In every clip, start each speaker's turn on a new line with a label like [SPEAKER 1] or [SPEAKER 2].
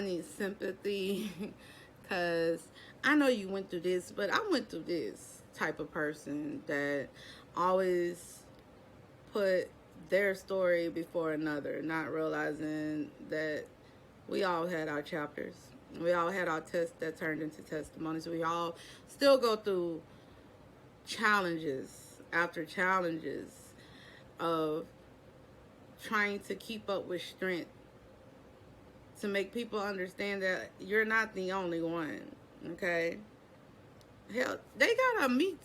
[SPEAKER 1] need sympathy because I know you went through this, but I went through this type of person that always put their story before another, not realizing that we all had our chapters. We all had our tests that turned into testimonies. We all still go through challenges after challenges of trying to keep up with strength to make people understand that you're not the only one, okay? Hell, they got a Me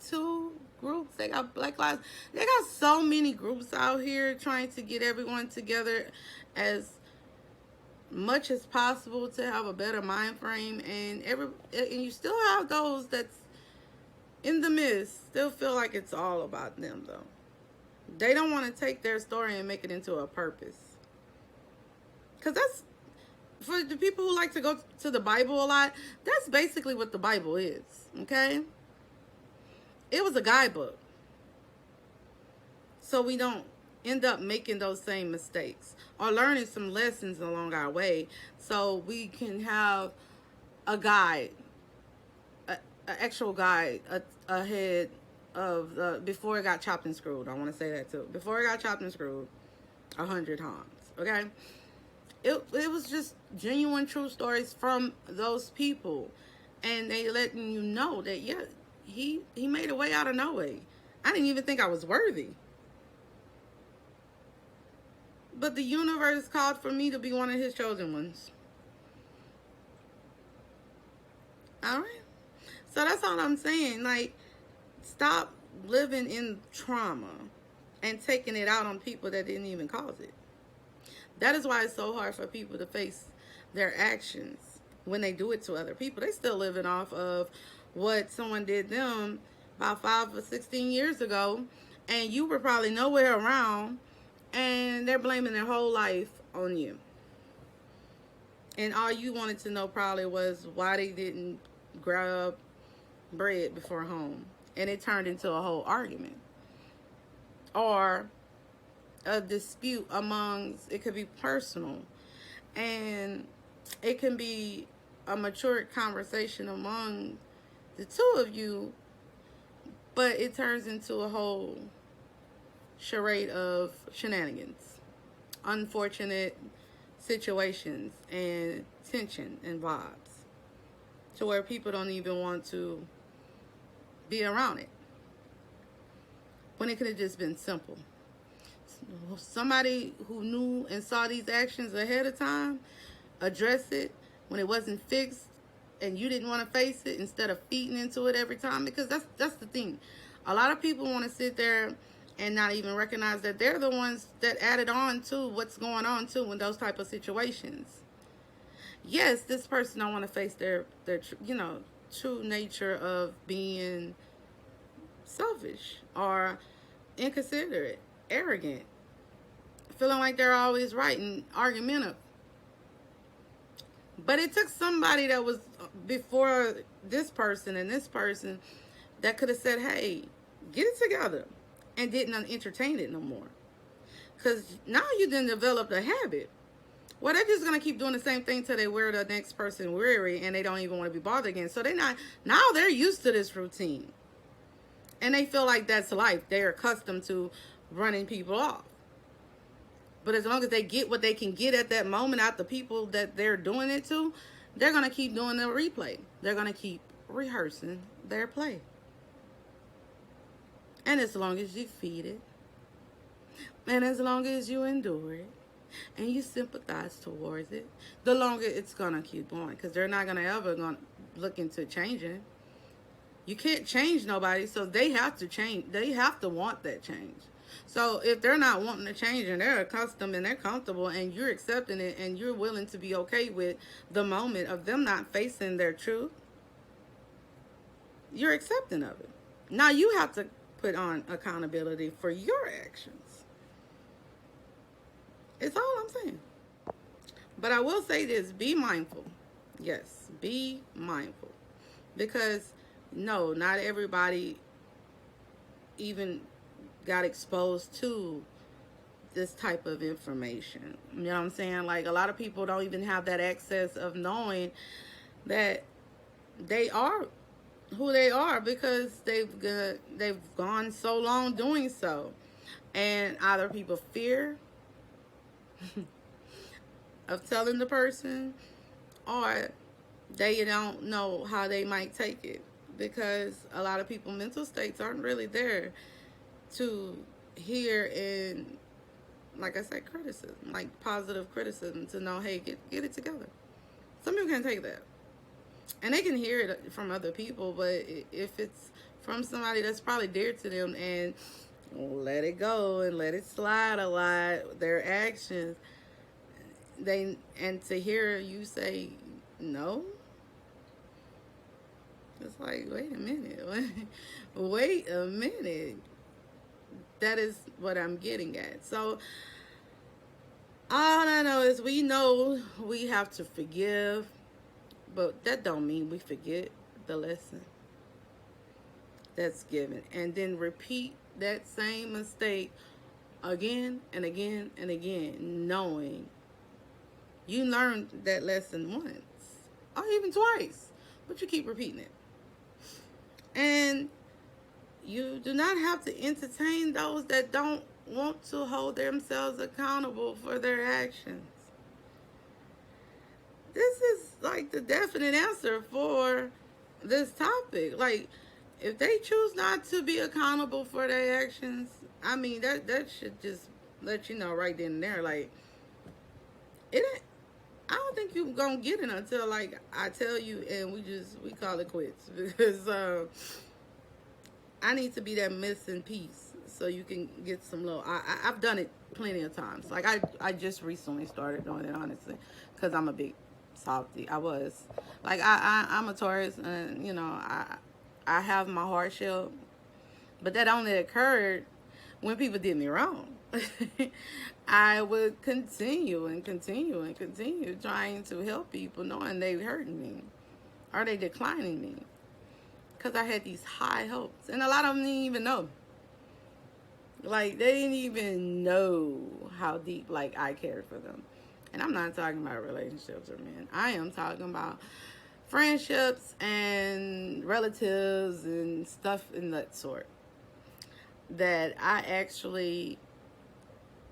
[SPEAKER 1] Too groups. They got Black Lives. They got so many groups out here trying to get everyone together as much as possible to have a better mind frame. And you still have those that's in the midst still feel like it's all about them, though. They don't want to take their story and make it into a purpose. Because that's, for the people who like to go to the Bible a lot, that's basically what the Bible is, okay? It was a guidebook. So we don't end up making those same mistakes or learning some lessons along our way, so we can have a guide, an actual guide ahead of before it got chopped and screwed. I want to say that too. Before it got chopped and screwed 100 times, okay? It was just genuine, true stories from those people, and they letting you know that, yeah, he made a way out of no way. I didn't even think I was worthy, but the universe called for me to be one of his chosen ones. All right, so that's all I'm saying. Like, stop living in trauma and taking it out on people that didn't even cause it. That is why it's so hard for people to face their actions when they do it to other people. They still living off of what someone did them about 5 or 16 years ago, and you were probably nowhere around, and they're blaming their whole life on you. And all you wanted to know probably was why they didn't grab bread before home, and it turned into a whole argument or a dispute amongst, it could be personal, and it can be a mature conversation among the two of you, but it turns into a whole charade of shenanigans, unfortunate situations, and tension and vibes, to where people don't even want to be around it, when it could have just been simple. Somebody who knew and saw these actions ahead of time, address it when it wasn't fixed and you didn't want to face it, instead of feeding into it every time. Because that's the thing. A lot of people want to sit there and not even recognize that they're the ones that added on to what's going on too in those type of situations. Yes, this person don't want to face their true nature of being selfish or inconsiderate, arrogant, feeling like they're always right and argumentative. But it took somebody that was before this person and this person that could have said, hey, get it together, and didn't entertain it no more. Because now you didn't develop a habit. Well, they're just going to keep doing the same thing till they wear the next person weary and they don't even want to be bothered again. So now they're used to this routine. And they feel like that's life. They're accustomed to running people off. But as long as they get what they can get at that moment out the people that they're doing it to, they're going to keep doing the replay. They're going to keep rehearsing their play. And as long as you feed it, and as long as you endure it, and you sympathize towards it, the longer it's going to keep going. Because they're not going to ever look into changing it. You can't change nobody, so they have to change. They have to want that change. So if they're not wanting to change and they're accustomed and they're comfortable and you're accepting it and you're willing to be okay with the moment of them not facing their truth, you're accepting of it. Now you have to put on accountability for your actions. It's all I'm saying. But I will say this, be mindful. Yes, be mindful. Because no, not everybody even got exposed to this type of information. You know what I'm saying? Like, a lot of people don't even have that access of knowing that they are who they are because they've gone so long doing so, and either people fear of telling the person, or they don't know how they might take it, because a lot of people mental states aren't really there to hear, and like I said, criticism, like positive criticism, to know, hey, get it together. Some people can't take that, and they can hear it from other people, but if it's from somebody that's probably dear to them, and let it go and let it slide a lot, their actions, and to hear you say no, it's like, wait a minute. Wait a minute. That is what I'm getting at. So all I know is we know we have to forgive, but that don't mean we forget the lesson that's given, and then repeat that same mistake again and again and again, knowing you learned that lesson once or even twice, but you keep repeating it. And you do not have to entertain those that don't want to hold themselves accountable for their actions. This is like the definite answer for this topic. Like, if they choose not to be accountable for their actions, I mean, that should just let you know right then and there. Like, it ain't, I don't think you're gonna get it until, like, I tell you and we call it quits, because I need to be that missing piece so you can get some little. I've done it plenty of times. Like, I just recently started doing it, honestly, because I'm a big softy. I was like, I'm a Taurus, and I have my hard shell, but that only occurred when people did me wrong. I would continue and continue and continue trying to help people, knowing they hurting me or they declining me, because I had these high hopes, and a lot of them didn't even know. Like, they didn't even know how deep, like, I cared for them. And I'm not talking about relationships or men. I am talking about friendships and relatives and stuff in that sort, that I actually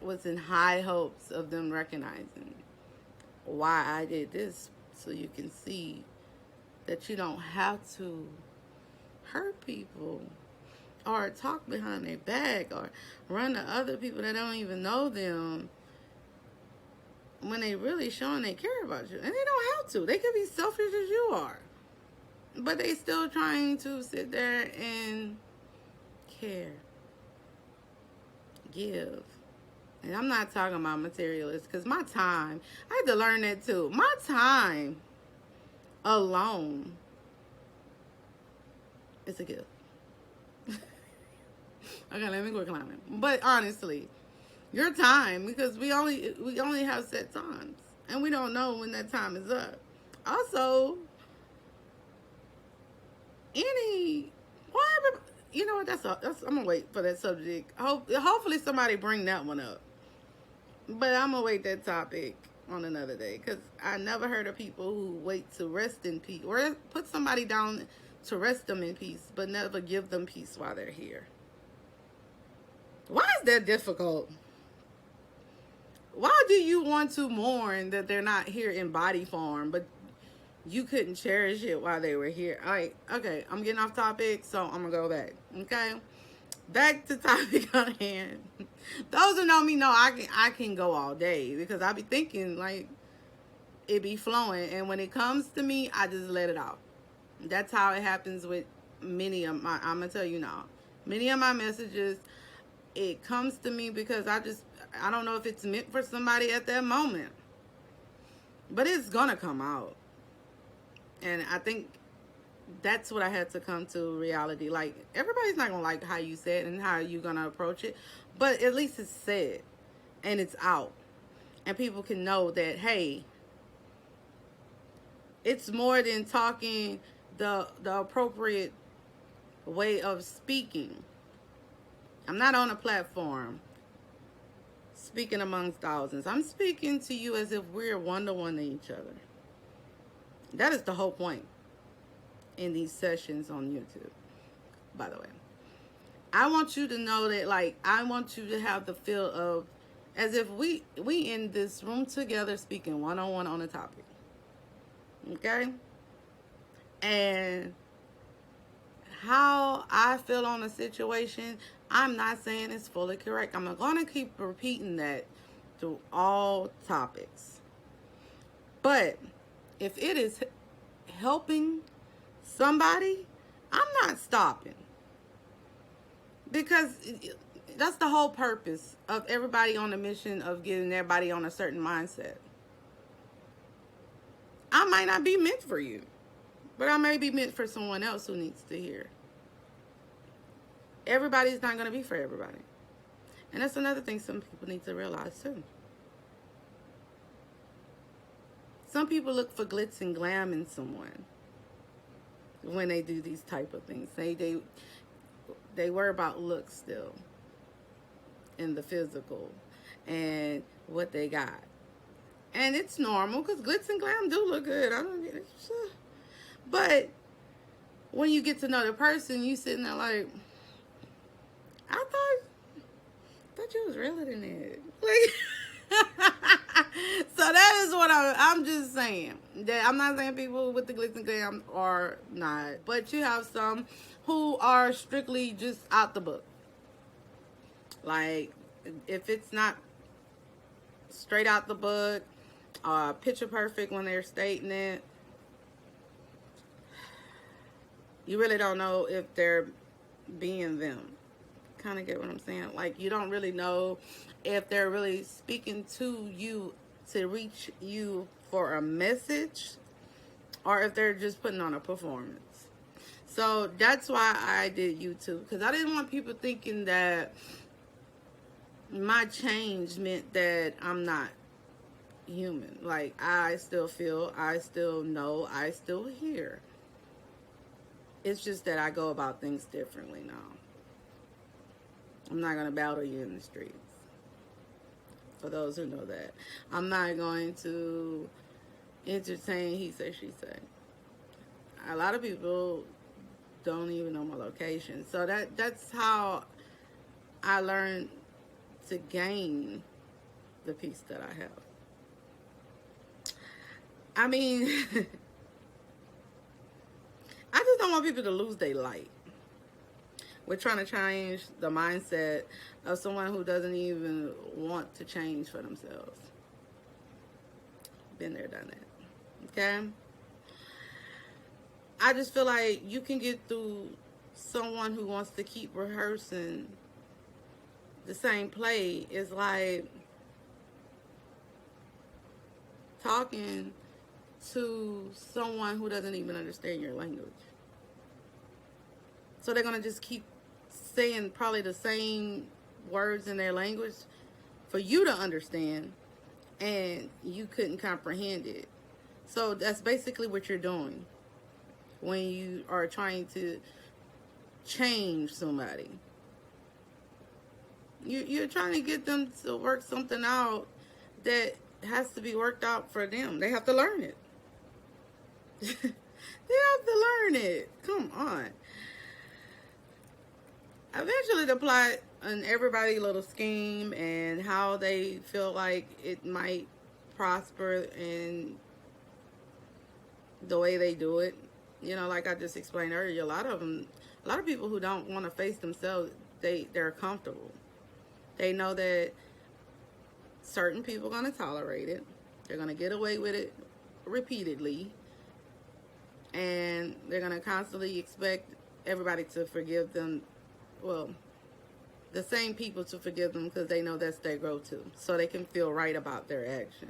[SPEAKER 1] was in high hopes of them recognizing why I did this, so you can see that you don't have to hurt people or talk behind their back or run to other people that don't even know them when they really showing they care about you. And they don't have to. They could be selfish as you are, but they still trying to sit there and care, give. And I'm not talking about materialists, because my time, I had to learn that too. My time alone is a gift. Okay, let me quit climbing. But honestly, your time, because we only have set times, and we don't know when that time is up. Also, you know what? That's I'm gonna wait for that subject. Hopefully somebody bring that one up. But I'm gonna wait that topic on another day, because I never heard of people who wait to rest in peace, or put somebody down to rest them in peace, but never give them peace while they're here. Why is that difficult? Why do you want to mourn that they're not here in body form, but you couldn't cherish it while they were here? Like, okay, I'm getting off topic, so I'm gonna go back. Okay, back to topic on hand. Those who know me know I can go all day, because I be thinking like it be flowing, and when it comes to me, I just let it out. That's how it happens with many of my. I'm gonna tell you now, many of my messages, it comes to me because I don't know if it's meant for somebody at that moment, but it's gonna come out. And I think that's what I had to come to reality. Like, everybody's not gonna like how you said and how you're gonna approach it, but at least it's said and it's out, and people can know that, hey, it's more than talking the appropriate way of speaking. I'm not on a platform speaking amongst thousands. I'm speaking to you as if we're one-to-one to each other. That is the whole point in these sessions on YouTube, by the way. I want you to know that, like, I want you to have the feel of as if we in this room together speaking one-on-one on a topic. Okay? And how I feel on a situation, I'm not saying it's fully correct. I'm going to keep repeating that through all topics. But if it is helping somebody, I'm not stopping. Because that's the whole purpose of everybody on the mission of getting everybody on a certain mindset. I might not be meant for you, but I may be meant for someone else who needs to hear. Everybody's not going to be for everybody. And that's another thing some people need to realize too. Some people look for glitz and glam in someone when they do these type of things. They worry about looks still, and the physical, and what they got. And it's normal, because glitz and glam do look good. I don't get it. But when you get to know the person, you sitting there like, I thought you was realer than that. Like, so that is what I'm just saying. That I'm not saying people with the glitz and glam are not, but you have some who are strictly just out the book. Like, if it's not straight out the book, picture perfect when they're stating it, you really don't know if they're being them. Kind of get what I'm saying? Like, you don't really know if they're really speaking to you to reach you for a message, or if they're just putting on a performance. So that's why I did YouTube, because I didn't want people thinking that my change meant that I'm not human. Like, I still feel, I still know, I still hear. It's just that I go about things differently now. I'm not going to battle you in the streets. For those who know that. I'm not going to entertain he say, she say. A lot of people don't even know my location. So that's how I learned to gain the peace that I have. I mean, I just don't want people to lose their light. We're trying to change the mindset of someone who doesn't even want to change for themselves. Been there, done that. Okay? I just feel like you can get through someone who wants to keep rehearsing the same play. Is like talking to someone who doesn't even understand your language. So they're going to just keep saying probably the same words in their language for you to understand, and you couldn't comprehend it. So that's basically what you're doing when you are trying to change somebody. You're trying to get them to work something out that has to be worked out for them. They have to learn it. They have to learn it. Come on. Eventually, to apply on everybody's little scheme and how they feel like it might prosper in the way they do it. You know, like I just explained earlier, a lot of people who don't want to face themselves, they're comfortable. They know that certain people are going to tolerate it. They're going to get away with it repeatedly. And they're going to constantly expect everybody to forgive them. Well, the same people to forgive them, because they know that's their go-to. So they can feel right about their action.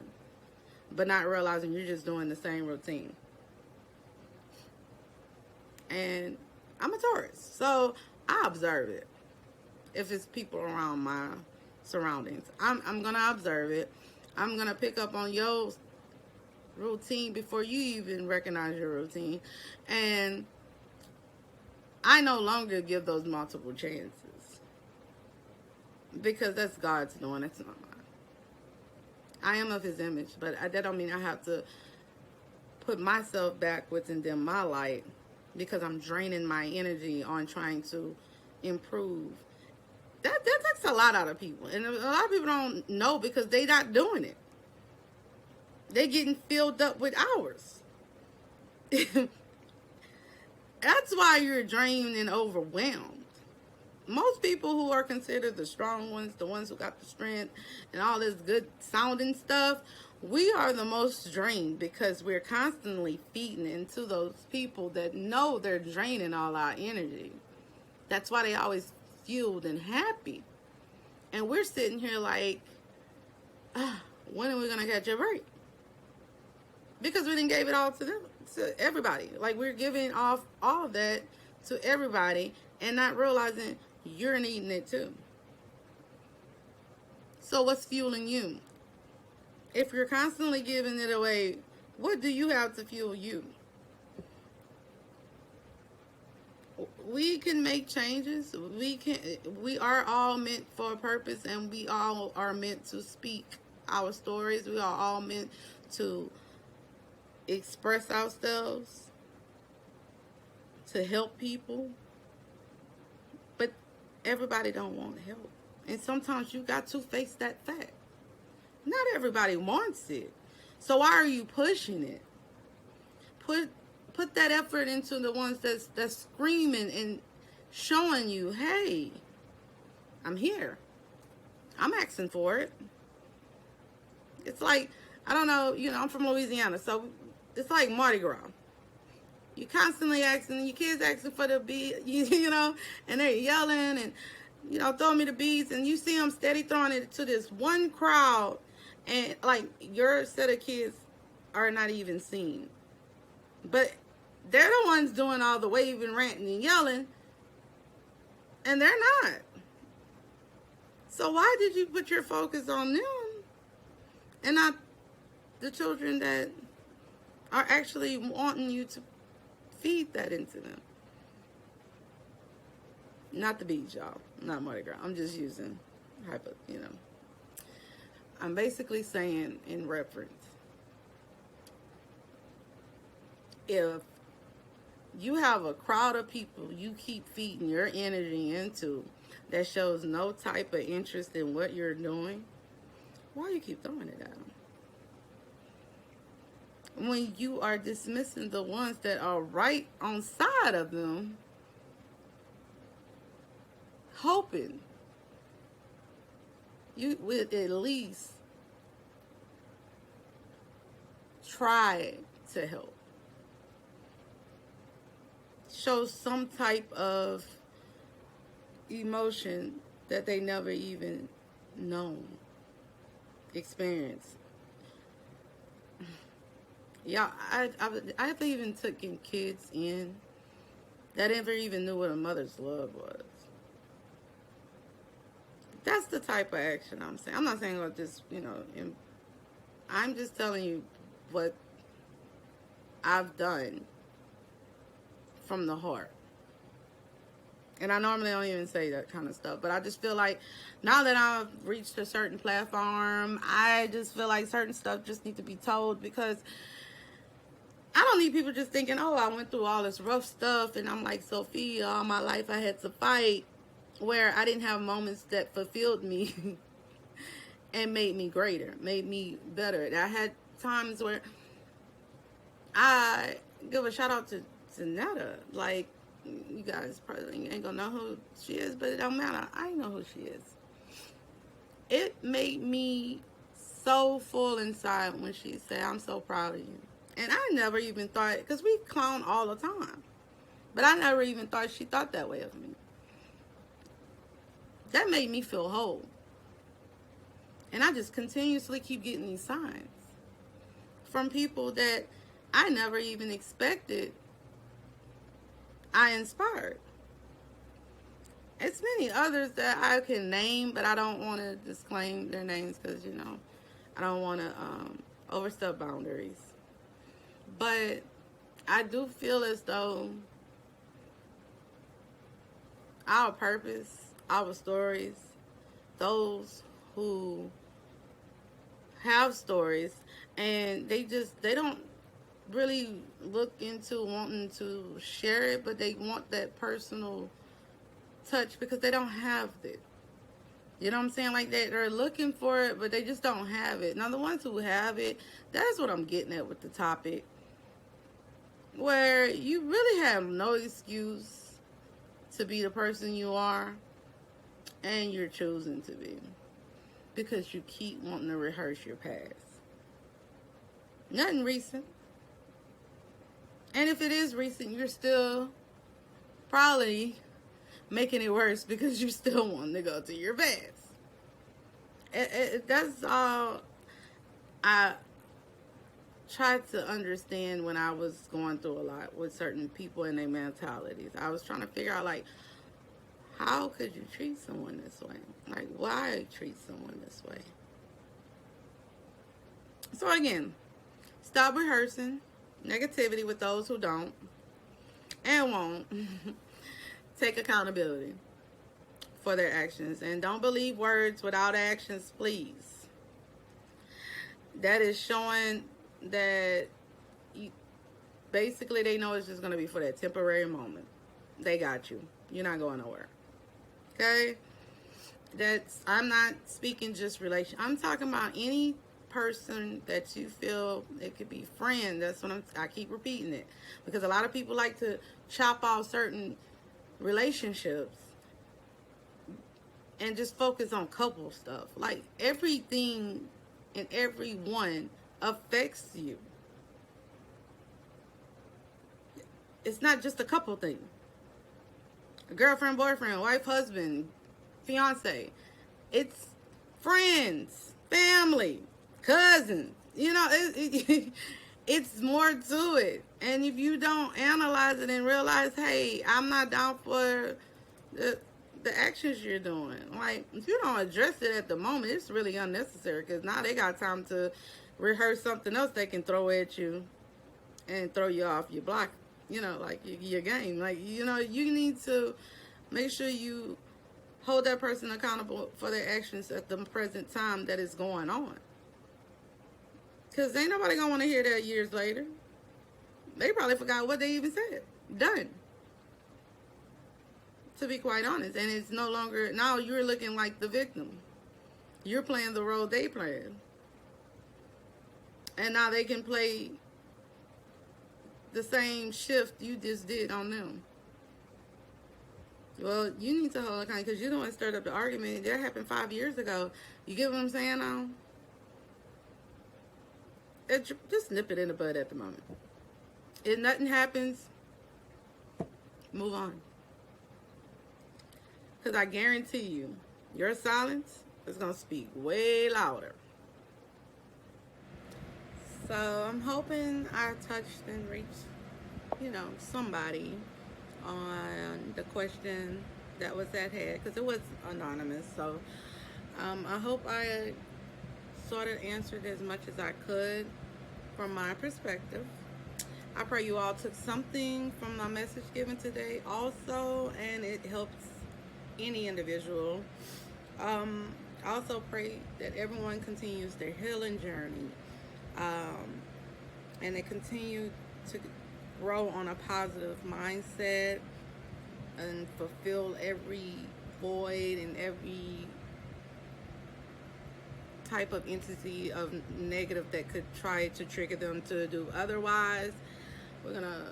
[SPEAKER 1] But not realizing you're just doing the same routine. And I'm a Taurus, so I observe it. If it's people around my surroundings, I'm gonna observe it. I'm gonna pick up on your routine before you even recognize your routine, and I no longer give those multiple chances, because that's God's doing. It's not mine. I am of his image, but that don't mean I have to put myself backwards and dim my light because I'm draining my energy on trying to improve. That takes a lot out of people, and a lot of people don't know because they not doing it. They getting filled up with hours. That's why you're drained and overwhelmed. Most people who are considered the strong ones, the ones who got the strength and all this good sounding stuff, we are the most drained because we're constantly feeding into those people that know they're draining all our energy. That's why they always fueled and happy. And we're sitting here like, when are we going to catch a break? Because we didn't give it all to them, to everybody. Like, we're giving off all of that to everybody and not realizing you're needing it too. So what's fueling you? If you're constantly giving it away, what do you have to fuel you? We can make changes. We are all meant for a purpose, and we all are meant to speak our stories. We are all meant to express ourselves, to help people. But everybody don't want help. And sometimes you got to face that fact. Not everybody wants it. So why are you pushing it? Put that effort into the ones that's screaming and showing you, hey, I'm here. I'm asking for it. It's like, I don't know, I'm from Louisiana, so it's like Mardi Gras. You constantly asking, your kids asking for the bead, and they're yelling and, throw me the beads, and you see them steady throwing it to this one crowd, and like your set of kids are not even seen. But they're the ones doing all the waving, ranting, and yelling, and they're not. So why did you put your focus on them and not the children that are actually wanting you to feed that into them? Not the beads, y'all. Not Mardi Gras. I'm just using I'm basically saying in reference, if you have a crowd of people you keep feeding your energy into that shows no type of interest in what you're doing, why do you keep throwing it at them? When you are dismissing the ones that are right on side of them, hoping you would at least try to help. Show some type of emotion that they never even known, experienced. Yeah, I've even taken kids in that never even knew what a mother's love was. That's the type of action I'm saying. I'm not saying about this, I'm just telling you what I've done from the heart. And I normally don't even say that kind of stuff, but I just feel like now that I've reached a certain platform, I just feel like certain stuff just need to be told, because I don't need people just thinking, oh, I went through all this rough stuff and I'm like Sophia, all my life I had to fight, where I didn't have moments that fulfilled me and made me greater, made me better. I had times where I give a shout out to Netta. Like, you guys probably ain't gonna know who she is, but it don't matter. I know who she is. It made me so full inside when she said, I'm so proud of you. And I never even thought, because we clown all the time, but I never even thought she thought that way of me. That made me feel whole. And I just continuously keep getting these signs from people that I never even expected I inspired. It's many others that I can name, but I don't want to disclaim their names because, I don't want to overstep boundaries. But I do feel as though our purpose, our stories, those who have stories, and they don't really look into wanting to share it, but they want that personal touch because they don't have it. You know what I'm saying? Like they're looking for it, but they just don't have it. Now the ones who have it, that's what I'm getting at with the topic. Where you really have no excuse to be the person you are, and you're choosing to be. Because you keep wanting to rehearse your past. Nothing recent. And if it is recent, you're still probably making it worse because you still want to go to your past. That's all I tried to understand when I was going through a lot with certain people and their mentalities. I was trying to figure out, like, how could you treat someone this way? Like, why treat someone this way? So again, stop rehearsing negativity with those who don't and won't take accountability for their actions. And don't believe words without actions, please. That is showing that basically they know it's just going to be for that temporary moment. They got you. You're not going nowhere. Okay? I'm not speaking just relation. I'm talking about any person that you feel it could be friend. That's what I keep repeating it, because a lot of people like to chop off certain relationships and just focus on couple stuff. Like everything and everyone affects you. It's not just a couple thing. A girlfriend, boyfriend, wife, husband, fiance. It's friends, family, cousins. You know, it's more to it. And if you don't analyze it and realize, hey, I'm not down for the actions you're doing. Like, if you don't address it at the moment, it's really unnecessary, because now they got time to rehearse something else they can throw at you and throw you off your block, you know, like your game. Like, you know, you need to make sure you hold that person accountable for their actions at the present time that is going on. Because ain't nobody going to want to hear that years later. They probably forgot what they even said. Done. To be quite honest. And it's no longer, now you're looking like the victim. You're playing the role they played. And now they can play the same shift you just did on them. Well, you need to hold account, because you're the one that stirred up the argument. That happened 5 years ago. You get what I'm saying now? Just nip it in the bud at the moment. If nothing happens, move on. Because I guarantee you, your silence is going to speak way louder. So I'm hoping I touched and reached, you know, somebody on the question that was at hand, because it was anonymous. So I hope I sort of answered as much as I could from my perspective. I pray you all took something from my message given today also, and it helps any individual. I also pray that everyone continues their healing journey, and they continue to grow on a positive mindset and fulfill every void and every type of entity of negative that could try to trigger them to do otherwise. We're gonna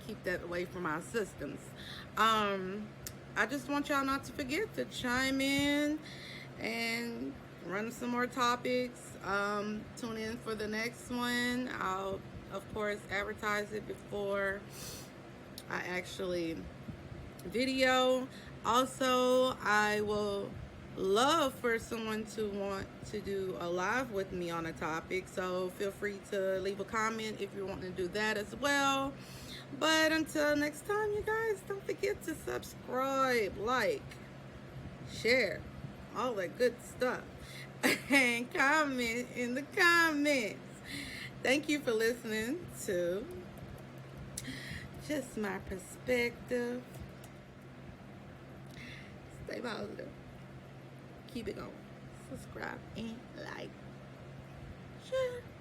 [SPEAKER 1] keep that away from our systems. I just want y'all not to forget to chime in and run some more topics. Tune in for the next one. I'll, of course, advertise it before I actually video. Also, I will love for someone to want to do a live with me on a topic, so feel free to leave a comment if you're wanting to do that as well. But until next time, you guys, don't forget to subscribe, like, share, all that good stuff, and comment in the comments. Thank you for listening to Just My Perspective. Stay positive. Keep it going. Subscribe and like. Shit.